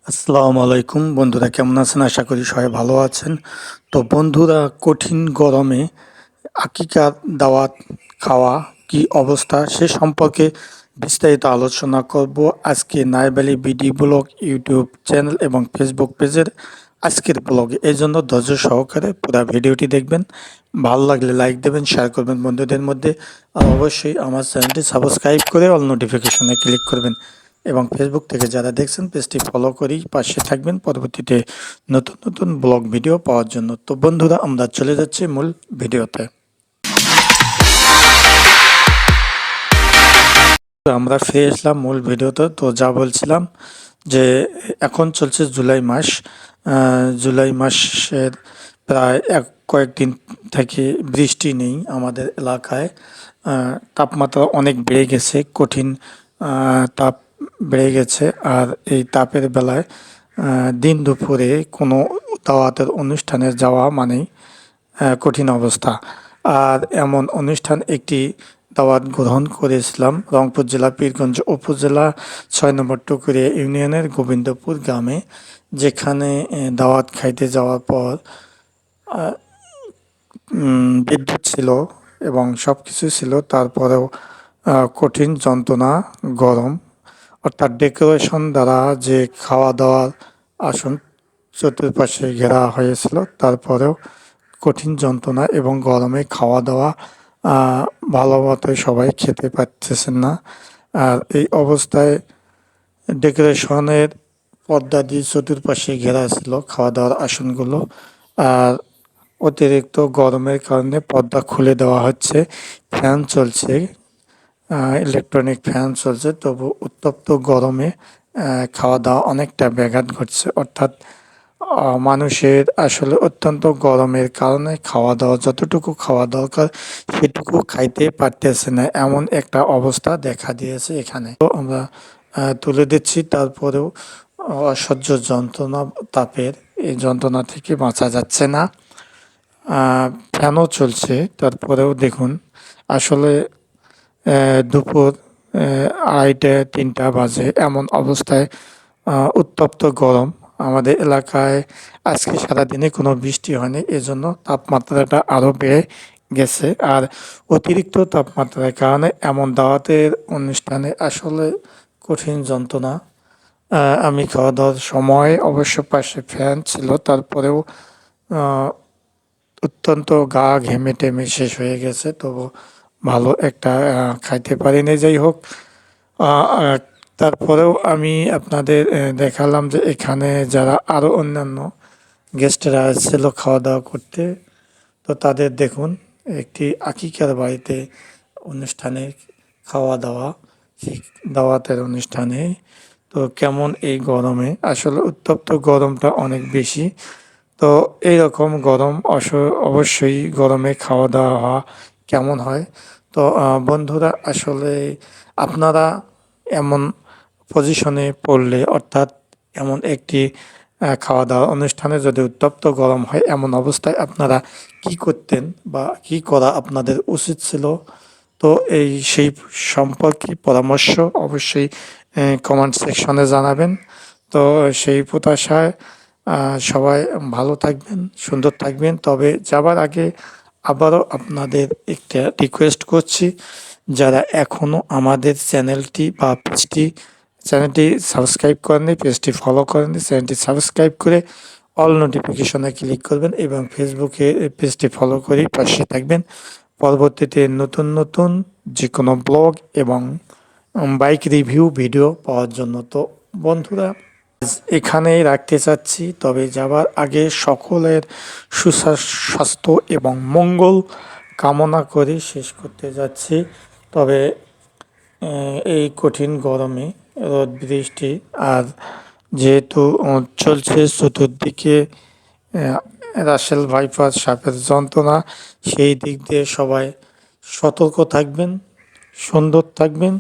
আসসালামু আলাইকুম বন্ধুরা, কেমন আছেন? আশা করি সবাই ভালো আছেন। তো বন্ধুরা, কঠিন গরমে আকিকার দাওয়াত খাওয়া কি অবস্থা সে সম্পর্কে বিস্তারিত আলোচনা করব আজকে নায়েব Ali BD blog YouTube channel এবং ফেসবুক পেজের আজকের ব্লগে। এই জন্য ধৈর্য সহকারে পুরো ভিডিওটি দেখবেন। ভালো লাগলে লাইক দেবেন, শেয়ার করবেন বন্ধুদের মধ্যে, আর অবশ্যই আমার চ্যানেলটি সাবস্ক্রাইব করে অল নোটিফিকেশনে ক্লিক করবেন। এবং ফেসবুক থেকে যারা দেখছেন পেজটি ফলো করেই পাশে থাকবেন পরবর্তীতে নতুন নতুন ব্লগ ভিডিও পাওয়ার জন্য। তো বন্ধুরা, আমরা চলে যাচ্ছি মূল ভিডিওতে। তো আমরা ফিরে আসলাম মূল ভিডিওতে। তো যা বলছিলাম যে এখন চলছে জুলাই মাস। জুলাই মাসের প্রায় কয়েকদিন থেকে বৃষ্টি নেই আমাদের এলাকায়। তাপমাত্রা অনেক বেড়ে গেছে, কঠিন তাপ বেড়ে গেছে। আর এই তাপের বেলায় দিন দুপুরে কোনো দাওয়াতের অনুষ্ঠানে যাওয়া মানেই কঠিন অবস্থা। আর এমন অনুষ্ঠান একটি দাওয়াত গ্রহণ করেছিলাম রংপুর জেলা পীরগঞ্জ উপজেলা ৬ নম্বর টুকুরিয়া ইউনিয়নের গোবিন্দপুর গ্রামে, যেখানে দাওয়াত খাইতে যাওয়ার পর বিদ্যুৎ ছিল এবং সব কিছু ছিল, তারপরেও কঠিন যন্ত্রণা, গরম, অর্থাৎ ডেকোরেশন দ্বারা যে খাওয়া দাওয়ার আসন চতুর্পাশে ঘেরা হয়েছিল, তারপরেও কঠিন যন্ত্রণা এবং গরমে খাওয়া দাওয়া ভালো মতো সবাই খেতে পারতেছেন না। আর এই অবস্থায় ডেকোরেশনের পর্দা দিয়ে চতুর্পাশে ঘেরা ছিল খাওয়া দাওয়ার আসনগুলো। আর অতিরিক্ত গরমের কারণে পর্দা খুলে দেওয়া হচ্ছে, ফ্যান চলছে, ইলেকট্রনিক ফ্যান চলছে, তবু উত্তপ্ত গরমে খাওয়া দাওয়া অনেকটা ব্যাঘাত ঘটছে। অর্থাৎ মানুষের আসলে অত্যন্ত গরমের কারণে খাওয়া দাওয়া যতটুকু খাওয়া দরকার সেটুকু খাইতে পারতেছে না, এমন একটা অবস্থা দেখা দিয়েছে এখানে। তো আমরা তুলে দিচ্ছি, তারপরেও অসহ্য যন্ত্রণা, তাপের এই যন্ত্রণা থেকে বাঁচা যাচ্ছে না। ফ্যানও চলছে, তারপরেও দেখুন আসলে দুপুর 2:30-3টা বাজে, এমন অবস্থায় উত্তপ্ত গরম। আমাদের এলাকায় আজকে সারাদিনে কোনো বৃষ্টি হয়নি, এজন্য তাপমাত্রাটা আরও বেড়ে গেছে। আর অতিরিক্ত তাপমাত্রার কারণে এমন দাওয়াতের অনুষ্ঠানে আসলে কঠিন যন্ত্রণা। আমি খাওয়া দাওয়ার সময় অবশ্য পাশে ফ্যান ছিল, তারপরেও অত্যন্ত গা ঘেমে টেমে শেষ হয়ে গেছে, তবু ভালো একটা খাইতে পারিনি। যাই হোক, তারপরেও আমি আপনাদের দেখালাম যে এখানে যারা আরও অন্যান্য গেস্টরা এসেছিল খাওয়া দাওয়া করতে, তো তাদের দেখুন একটি আকিকার বাড়িতে অনুষ্ঠানে খাওয়া দাওয়া, সেই দাওয়াতের অনুষ্ঠানে। তো কেমন এই গরমে, আসলে উত্তপ্ত গরমটা অনেক বেশি। তো এইরকম গরম অবশ্যই গরমে খাওয়া দাওয়া কেমন হয়। তো বন্ধুরা, আসলে আপনারা এমন পজিশনে পড়লে, অর্থাৎ এমন একটি খাওয়া দাওয়ার অনুষ্ঠানে যদি উত্তপ্ত গরম হয়, এমন অবস্থায় আপনারা কি করতেন বা কি করা আপনাদের উচিত ছিল? তো সেই সম্পর্কে পরামর্শ অবশ্যই কমেন্ট সেকশনে জানাবেন। তো সেই প্রত্যাশায় সবাই ভালো থাকবেন, সুন্দর থাকবেন। তবে যাবার আগে আবারও আপনাদের একটা রিকোয়েস্ট করছি, যারা এখনও আমাদের চ্যানেলটি বা চ্যানেলটি সাবস্ক্রাইব করেননি, পেজটি ফলো করেননি, চ্যানেলটি সাবস্ক্রাইব করে অল নোটিফিকেশনে ক্লিক করবেন এবং ফেসবুকে পেজটি ফলো করেই পাশে থাকবেন পরবর্তীতে নতুন নতুন যে কোনো ব্লগ এবং বাইক রিভিউ ভিডিও পাওয়ার জন্য। তো বন্ধুরা, এখানেই রাখতে চাচ্ছি, তবে যাবার আগে সকলের সুস্বাস্থ্য এবং মঙ্গল কামনা করে শেষ করতে যাচ্ছি। তবে এই কঠিন গরমে রোদ বৃষ্টি, আর যেহেতু চলছে চতুর্দিকে রাসেল ভাইপার সাপের যন্ত্রণা, সেই দিক দিয়ে সবাই সতর্ক থাকবেন, সুন্দর থাকবেন,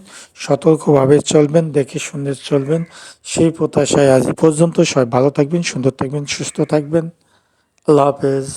সতর্কভাবে চলবেন, দেখে শুনে চলবেন। সেই প্রত্যাশায় আজ পর্যন্ত সবাই ভালো থাকবেন, সুন্দর থাকবেন, সুস্থ থাকবেন। আল্লাহ হাফেজ।